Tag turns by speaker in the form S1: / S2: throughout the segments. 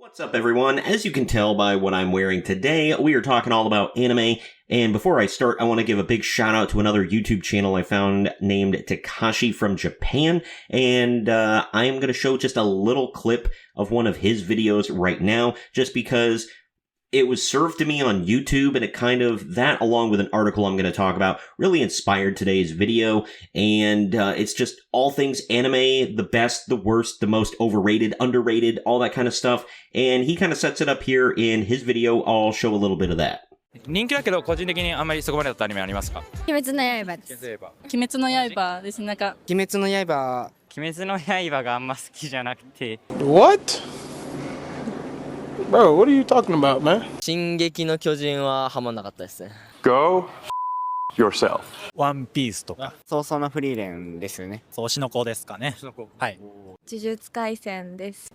S1: What's up, everyone? As you can tell by what I'm wearing today, we are talking all about anime, and before I start, I want to give a big shout out to another YouTube channel I found named Takashi from Japan, and I am going to show just a little clip of one of his videos right now, just because it was served to me on YouTube, and it kind of, that along with an article I'm going to talk about, really inspired today's video, and it's just all things anime, the best, the worst, the most overrated, underrated, all that kind of stuff, and he kind of sets it up here in his video. I'll show a little bit of that.
S2: 人気だけど個人的にあんまりそこまでだったアニメありますか？
S3: 鬼滅の刃です。鬼滅の刃です。なんか
S4: 鬼滅の刃
S2: があんま好きじゃなくて。
S5: What? Bro, what are you talking about, man?
S4: 進撃の巨人はハマんなかったですね。
S6: Go yourself.
S7: ワンピースとか。
S4: 早々のフリーレンですよね。
S7: そう、推しの子ですかね。はい。
S3: 呪術廻戦です。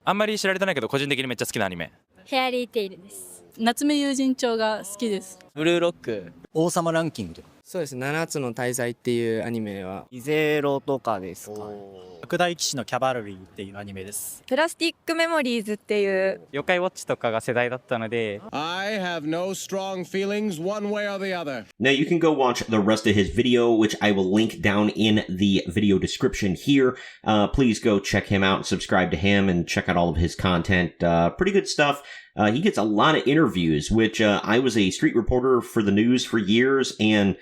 S2: あんまり知られてないけど個人的にめっちゃ好きなアニメ。
S3: フェアリーテイルです。
S8: 夏目友人帳が好きです。
S4: ブルーロック。
S7: 王様ランキングとか。
S4: そうですね。7つの大罪っていうアニメはイゼロとかですか。
S7: 拡大騎士のキャバルリーっていうアニメです。
S3: プラスティックメモリーズっていう
S2: 妖怪ウォッチとかが世代だったので。
S5: I have no strong feelings one way or the other.
S1: Now you can go watch the rest of his video, which I will link down in the video description here. Please go check him out, subscribe to him, and check out all of his content. Pretty good stuff. He gets a lot of interviews, which I was a street reporter for the news for years, and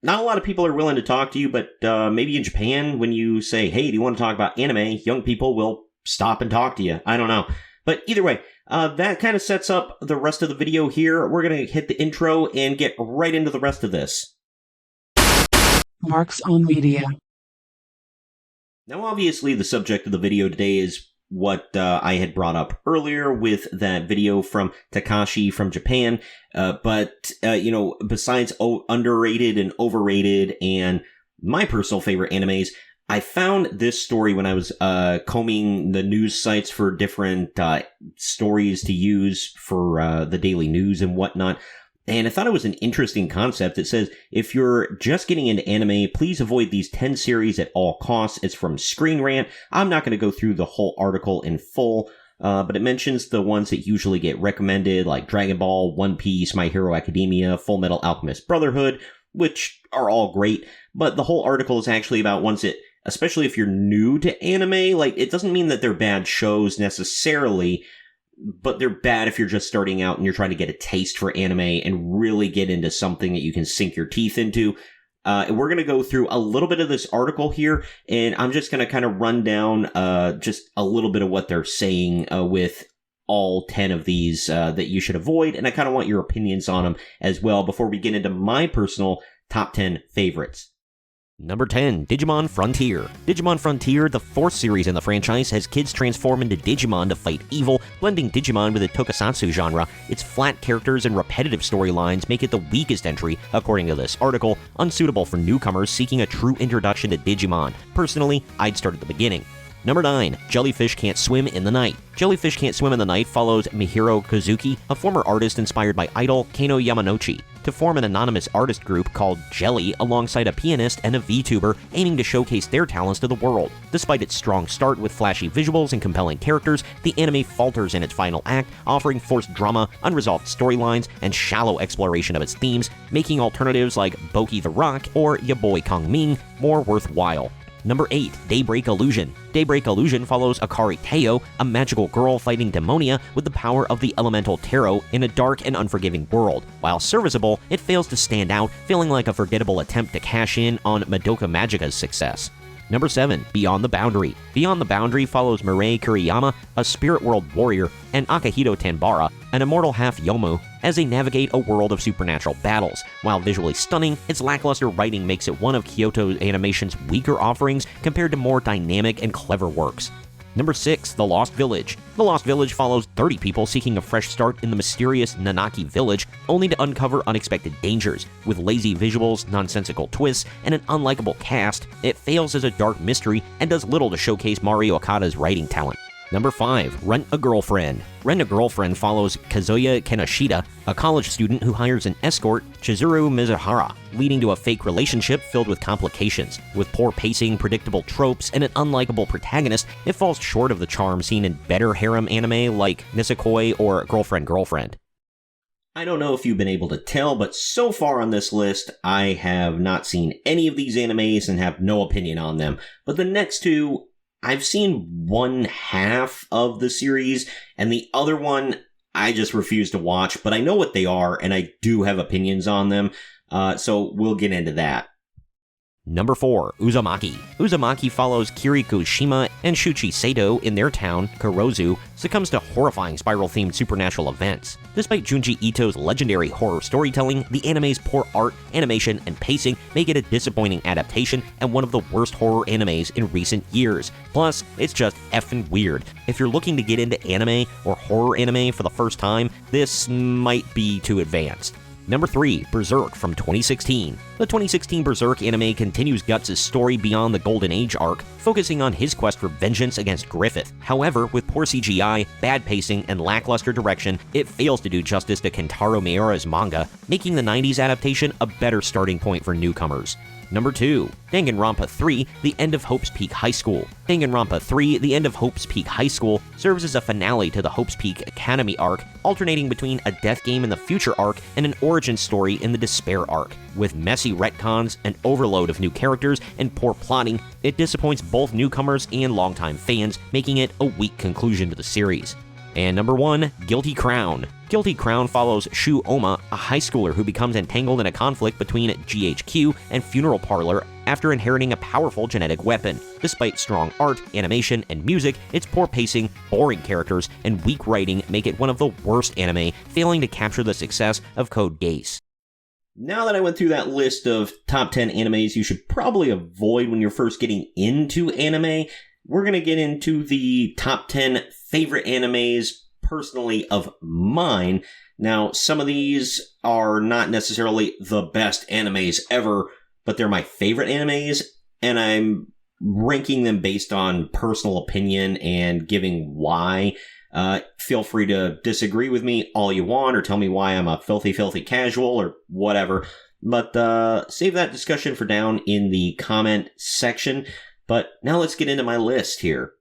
S1: not a lot of people are willing to talk to you, but maybe in Japan, when you say, hey, do you want to talk about anime, young people will stop and talk to you. I don't know. But either way, that kind of sets up the rest of the video here. We're going to hit the intro and get right into the rest of this.
S9: Marks on Media.
S1: Now, obviously, the subject of the video today is what I had brought up earlier with that video from Takashi from Japan. But besides underrated and overrated and my personal favorite animes, I found this story when I was combing the news sites for different stories to use for the daily news and whatnot. And I thought it was an interesting concept. It says, if you're just getting into anime, please avoid these 10 series at all costs. It's from Screen Rant. I'm not going to go through the whole article in full, but it mentions the ones that usually get recommended, like Dragon Ball, One Piece, My Hero Academia, Full Metal Alchemist Brotherhood, which are all great. But the whole article is actually about ones that, especially if you're new to anime, like, it doesn't mean that they're bad shows necessarily, but they're bad if you're just starting out and you're trying to get a taste for anime and really get into something that you can sink your teeth into. We're going to go through a little bit of this article here, and I'm just going to kind of run down just a little bit of what they're saying with all 10 of these that you should avoid, and I kind of want your opinions on them as well before we get into my personal top 10 favorites. Number 10, Digimon Frontier. Digimon Frontier, the fourth series in the franchise, has kids transform into Digimon to fight evil, blending Digimon with the tokusatsu genre. Its flat characters and repetitive storylines make it the weakest entry, according to this article, unsuitable for newcomers seeking a true introduction to Digimon. Personally, I'd start at the beginning. Number 9, Jellyfish Can't Swim in the Night. Jellyfish Can't Swim in the Night follows Mihiro Kozuki, a former artist inspired by idol Kano Yamanochi, to form an anonymous artist group called Jelly alongside a pianist and a VTuber aiming to showcase their talents to the world. Despite its strong start with flashy visuals and compelling characters, the anime falters in its final act, offering forced drama, unresolved storylines, and shallow exploration of its themes, making alternatives like Boki the Rock or Ya Boy Kongming more worthwhile. Number 8, Daybreak Illusion. Daybreak Illusion follows Akari Teo, a magical girl fighting demonia with the power of the elemental tarot in a dark and unforgiving world. While serviceable, it fails to stand out, feeling like a forgettable attempt to cash in on Madoka Magica's success. Number 7, Beyond the Boundary. Beyond the Boundary follows Mirai Kuriyama, a spirit world warrior, and Akihito Tanbara, an immortal half-yomu, as they navigate a world of supernatural battles. While visually stunning, its lackluster writing makes it one of Kyoto Animation's weaker offerings compared to more dynamic and clever works. Number 6, The Lost Village. The Lost Village follows 30 people seeking a fresh start in the mysterious Nanaki village, only to uncover unexpected dangers. With lazy visuals, nonsensical twists, and an unlikable cast, it fails as a dark mystery and does little to showcase Mario Okada's writing talent. Number 5, Rent a Girlfriend. Rent a Girlfriend follows Kazuya Kenoshita, a college student who hires an escort, Chizuru Mizuhara, leading to a fake relationship filled with complications. With poor pacing, predictable tropes, and an unlikable protagonist, it falls short of the charm seen in better harem anime like Nisekoi or Girlfriend Girlfriend. I don't know if you've been able to tell, but so far on this list, I have not seen any of these animes and have no opinion on them. But the next two, I've seen one half of the series, and the other one I just refuse to watch, but I know what they are, and I do have opinions on them, so we'll get into that. Number 4, Uzumaki. Uzumaki follows Kiriko Shima and Shuchi Sato in their town, Kurozu, succumbs to horrifying spiral-themed supernatural events. Despite Junji Ito's legendary horror storytelling, the anime's poor art, animation, and pacing make it a disappointing adaptation and one of the worst horror animes in recent years. Plus, it's just effing weird. If you're looking to get into anime or horror anime for the first time, this might be too advanced. Number 3, Berserk from 2016. The 2016 Berserk anime continues Guts' story beyond the Golden Age arc, focusing on his quest for vengeance against Griffith. However, with poor CGI, bad pacing, and lackluster direction, it fails to do justice to Kentaro Miura's manga, making the 90s adaptation a better starting point for newcomers. Number 2, Danganronpa 3, The End of Hope's Peak High School. Danganronpa 3, The End of Hope's Peak High School serves as a finale to the Hope's Peak Academy arc, alternating between a death game in the future arc and an origin story in the despair arc. With messy retcons, an overload of new characters, and poor plotting, it disappoints both newcomers and longtime fans, making it a weak conclusion to the series. And number 1, Guilty Crown. Guilty Crown follows Shu Oma, a high schooler who becomes entangled in a conflict between GHQ and Funeral Parlor after inheriting a powerful genetic weapon. Despite strong art, animation, and music, its poor pacing, boring characters, and weak writing make it one of the worst anime, failing to capture the success of Code Geass. Now that I went through that list of top 10 animes you should probably avoid when you're first getting into anime, we're going to get into the top 10 favorite animes personally of mine. Now, some of these are not necessarily the best animes ever, but they're my favorite animes, and I'm ranking them based on personal opinion and giving why. Feel free to disagree with me all you want, or tell me why I'm a filthy casual, or whatever. But save that discussion for down in the comment section. But now let's get into my list here.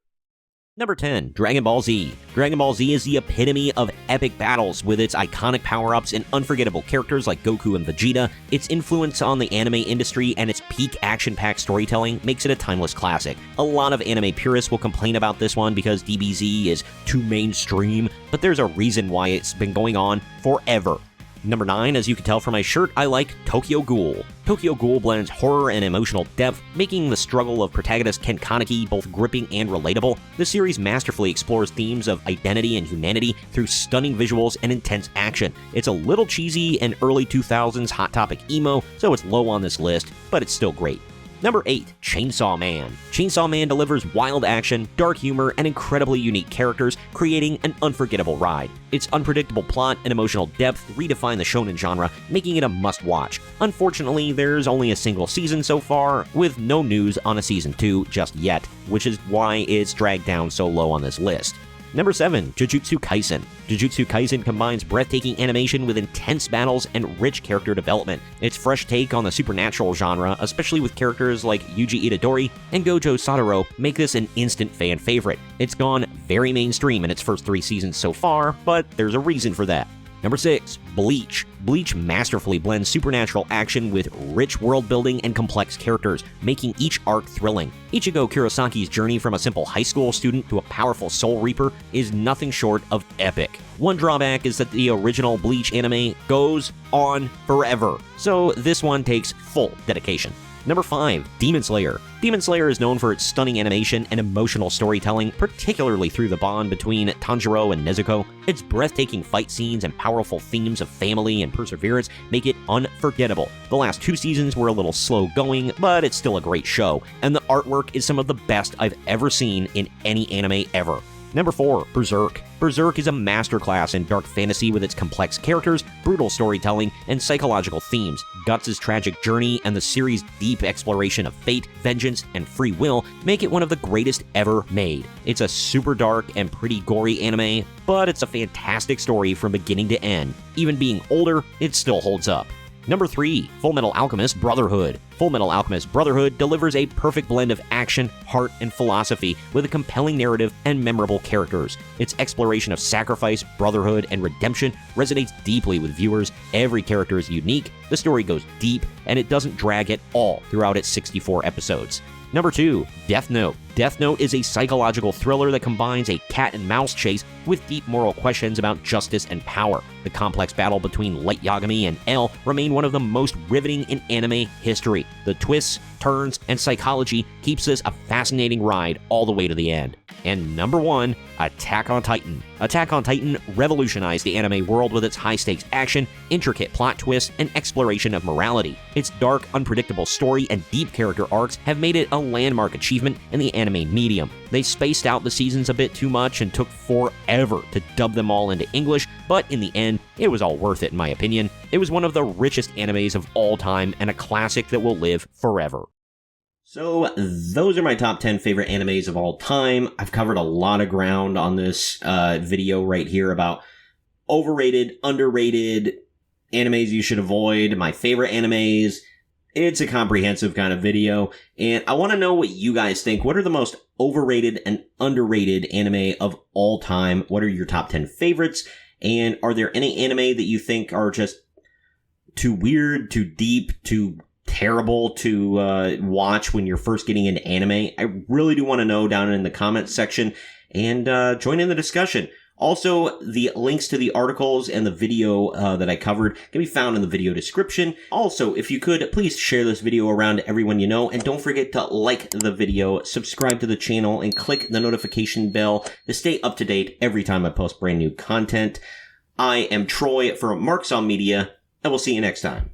S1: Number 10, Dragon Ball Z. Dragon Ball Z is the epitome of epic battles with its iconic power-ups and unforgettable characters like Goku and Vegeta. Its influence on the anime industry and its peak action-packed storytelling makes it a timeless classic. A lot of anime purists will complain about this one because DBZ is too mainstream, but there's a reason why it's been going on forever. Number 9, as you can tell from my shirt, I like Tokyo Ghoul. Tokyo Ghoul blends horror and emotional depth, making the struggle of protagonist Ken Kaneki both gripping and relatable. The series masterfully explores themes of identity and humanity through stunning visuals and intense action. It's a little cheesy and early 2000s Hot Topic emo, so it's low on this list, but it's still great. Number 8, Chainsaw Man. Chainsaw Man delivers wild action, dark humor, and incredibly unique characters, creating an unforgettable ride. Its unpredictable plot and emotional depth redefine the shonen genre, making it a must-watch. Unfortunately, there's only a single season so far, with no news on a season 2 just yet, which is why it's dragged down so low on this list. Number 7, Jujutsu Kaisen. Jujutsu Kaisen combines breathtaking animation with intense battles and rich character development. Its fresh take on the supernatural genre, especially with characters like Yuji Itadori and Gojo Satoru, make this an instant fan favorite. It's gone very mainstream in its first 3 seasons so far, but there's a reason for that. Number 6, Bleach. Bleach masterfully blends supernatural action with rich world building and complex characters, making each arc thrilling. Ichigo Kurosaki's journey from a simple high school student to a powerful Soul Reaper is nothing short of epic. One drawback is that the original Bleach anime goes on forever, so this one takes full dedication. Number 5, Demon Slayer. Demon Slayer is known for its stunning animation and emotional storytelling, particularly through the bond between Tanjiro and Nezuko. Its breathtaking fight scenes and powerful themes of family and perseverance make it unforgettable. The last 2 seasons were a little slow going, but it's still a great show, and the artwork is some of the best I've ever seen in any anime ever. Number 4, Berserk. Berserk is a masterclass in dark fantasy with its complex characters, brutal storytelling, and psychological themes. Guts' tragic journey and the series' deep exploration of fate, vengeance, and free will make it one of the greatest ever made. It's a super dark and pretty gory anime, but it's a fantastic story from beginning to end. Even being older, it still holds up. Number 3, Fullmetal Alchemist Brotherhood. Fullmetal Alchemist Brotherhood delivers a perfect blend of action, heart, and philosophy with a compelling narrative and memorable characters. Its exploration of sacrifice, brotherhood, and redemption resonates deeply with viewers. Every character is unique, the story goes deep, and it doesn't drag at all throughout its 64 episodes. Number 2, Death Note. Death Note is a psychological thriller that combines a cat and mouse chase with deep moral questions about justice and power. The complex battle between Light Yagami and L remain one of the most riveting in anime history. The twists, turns, and psychology keeps this a fascinating ride all the way to the end. And number 1, Attack on Titan. Attack on Titan revolutionized the anime world with its high-stakes action, intricate plot twists, and exploration of morality. Its dark, unpredictable story and deep character arcs have made it a landmark achievement in the anime medium. They spaced out the seasons a bit too much and took forever to dub them all into English, but in the end, it was all worth it in my opinion. It was one of the richest animes of all time and a classic that will live forever. So, those are my top 10 favorite animes of all time. I've covered a lot of ground on this video right here about overrated, underrated animes you should avoid, my favorite animes. It's a comprehensive kind of video, and I want to know what you guys think. What are the most overrated and underrated anime of all time? What are your top 10 favorites? And are there any anime that you think are just too weird, too deep, too terrible to watch when you're first getting into anime? I really do want to know down in the comments section, and join in the discussion. Also, the links to the articles and the video that I covered can be found in the video description. Also, if you could, please share this video around to everyone you know, and don't forget to like the video, subscribe to the channel, and click the notification bell to stay up to date every time I post brand new content. I am Troy for Marks on Media, and we'll see you next time.